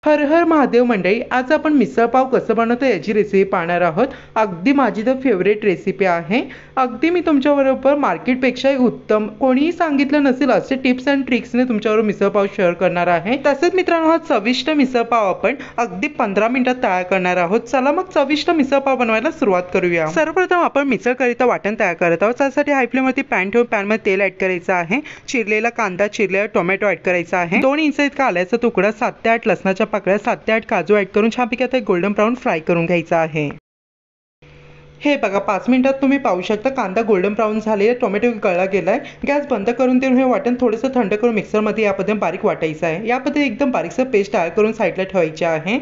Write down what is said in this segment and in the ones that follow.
हर हर महादेव मंडळी, आज आपण मिसळपाव कसं बनवतो याची रेसिपी पाहणार आहोत। अगदी माझी तर फेवरेट रेसिपी आहे। अगदी मी तुमच्याबरोबर मार्केटपेक्षाही उत्तम कोणीही सांगितलं नसेल असे टिप्स अँड ट्रिक्सने तुमच्याबरोबर मिसळपाव शेअर करणार आहे। तसेच मित्रांनो, हा चविष्ट मिसळपाव आपण अगदी 15 मिनिटात तयार करणार आहोत। चला मग चविष्ट मिसळपाव बनवायला सुरुवात करूया। सर्वप्रथम आपण मिसळकरिता वाटण तयार करत आहोत। त्यासाठी हाय फ्लेमवरती पॅन ठेवून पॅनमध्ये तेल ऍड करायचं आहे। चिरलेला कांदा, चिरलेला टोमॅटो ऍड करायचा आहे। 2 इंच इतका आल्याचा तुकडा, 7 ते 8 लसणाच्या पाकळ्या, 7 ते 8 काजू ऍड करून छानपैकी आता गोल्डन ब्राऊन फ्राय करून घ्यायचा आहे। हे बघा, 5 मिनिटात तुम्ही पाहू शकता कांदा गोल्डन ब्राऊन झाले, टोमॅटो गळला गेलाय। गॅस बंद करून देऊन हे वाटण थोडंसं थंड करून मिक्सरमध्ये या पद्धतीने बारीक वाटायचं आहे। या पद्धतीने एकदम बारीकसं पेस्ट तयार करून साईडला ठेवायची आहे।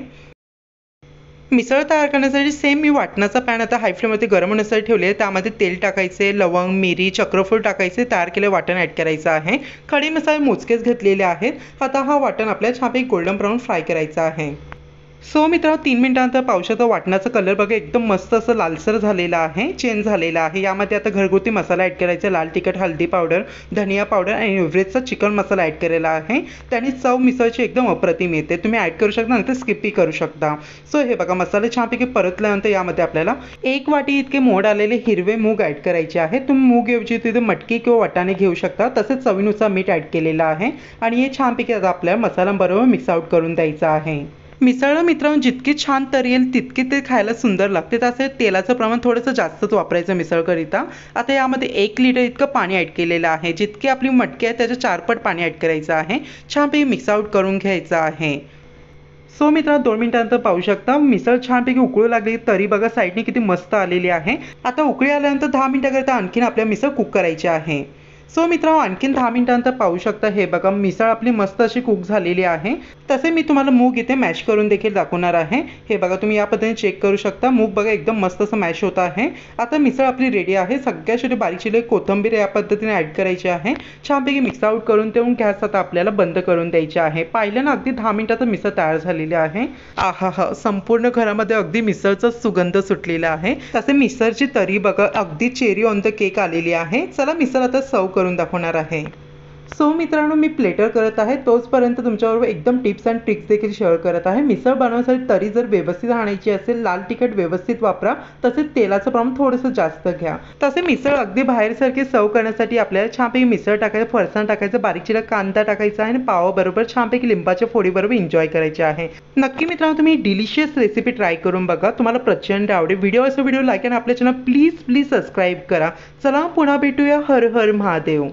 मिसळ तयार करण्यासाठी सेम मी वाटणाचा पॅन आता हाय फ्लेमवरती गरम होण्यासाठी ठेवले आहे। त्यामध्ये तेल टाकायचे, लवंग, मिरी, चक्रफूल टाकायचे, तयार केले वाटण ऍड करायचं आहे। खडे मसाले मोजकेच घेतलेले आहेत। आता हा वाटण आपल्याला छानपैकी गोल्डन ब्राऊन फ्राय करायचा आहे। सो मित्रांनो, 3 मिनिटांनंतर पाहू शकता वाटणाचा कलर बघा एकदम मस्त असं लालसर झालेला आहे, चेंज झालेला आहे। यामध्ये आता घरगुती मसाला ऍड करायचा, लाल तिखट, हळदी पावडर, धनिया पावडर आणि एव्हरेस्टचा चिकन मसाला ऍड केलेला आहे। त्याने चव मिसळची एकदम अप्रतिम येते। तुम्ही ऍड करू शकता, नंतर स्किपही करू शकता। सो हे बघा, मसाले छानपैकी परतल्यानंतर यामध्ये आपल्याला 1 वाटी इतके मोड आलेले हिरवे मूग ऍड करायचे आहेत। तुम्ही मूग ऐवजी तिथे मटकी किंवा वाटाणे घेऊ शकता। तसेच चवीनुसार मीठ ऍड केलेलं आहे आणि हे छानपैकी आता आपल्याला मसाल्यांबरोबर मिक्स आउट करून द्यायचं आहे। मिसळला मित्रांनो जितकी छान तरी येईल तितके ते खायला सुंदर लागते। तसे तेलाचं प्रमाण थोडंसं जास्तच वापरायचं मिसळकरिता। आता यामध्ये 1 लिटर इतकं पाणी ऍड केलेलं आहे। जितकी आपली मटकी आहे त्याच्या 4 पट पाणी ऍड करायचं आहे। छानपैकी मिक्स आउट करून घ्यायचं आहे। सो मित्रांनो, 2 मिनिटांनंतर पाहू शकता मिसळ छानपैकी उकळू लागली, तरी बघा साईडने किती मस्त आलेली आहे। आता उकळी आल्यानंतर 10 मिनिटांकरिता आणखीन आपल्या मिसळ कुक करायची आहे। सो मित्रांनो, आणखीन 10 मिनिटांनंतर पाहू शकता हे बघा मिसळ आपली मस्त अशी कुक झालेली आहे। तसे मी तुम्हाला मूग इथे मॅश करून देखील दाखवणार आहे। हे बघा, तुम्ही या पद्धतीने चेक करू शकता मूग बघा एकदम मस्त असं मॅश होत आहे। आता मिसळ आपली रेडी आहे। सगळ्या छोटी बारीक चिरलेली कोथिंबीर या पद्धतीने ऍड करायची आहे। छानपैकी मिक्स आउट करून देऊन गॅस आता आपल्याला बंद करून द्यायचे आहे। पाहिलं ना, अगदी 10 मिनिटात मिसळ तयार झालेली आहे। आहा हा, संपूर्ण घरामध्ये अगदी मिसळचा सुगंध सुटलेला आहे। तसे मिसळची तरी बघा अगदी चेरी ऑन द केक आलेली आहे। चला मिसळ आता सर्व करून दाखवणार आहे। सो मित्रांनो, मी प्लेटर करत आहे, तोचपर्यंत तुमच्याबरोबर एकदम टिप्स अँड ट्रिक्स देखील शेअर करत आहे। मिसळ बनवण्यासाठी तरी जर व्यवस्थित आणायची असेल, लाल तिखट व्यवस्थित वापरा, तसेच तेलाचं प्रमाण थोडंसं जास्त घ्या। तसे मिसळ अगदी बाहेरसारखी सर्व करण्यासाठी आपल्याला छानपैकी मिसळ टाकायचं, फरसाण टाकायचं, बारीक चिरलेला कांदा टाकायचा आहे आणि पावाबरोबर छानपैकी लिंबाच्या फोडीबरोबर एन्जॉय करायचे आहे। नक्की मित्रांनो, तुम्ही डिलिशियस रेसिपी ट्राय करून बघा, तुम्हाला प्रचंड आवडेल। व्हिडिओ लाईक आणि आपल्या चॅनल प्लीज सबस्क्राईब करा। चला पुन्हा भेटूया। हर हर महादेव।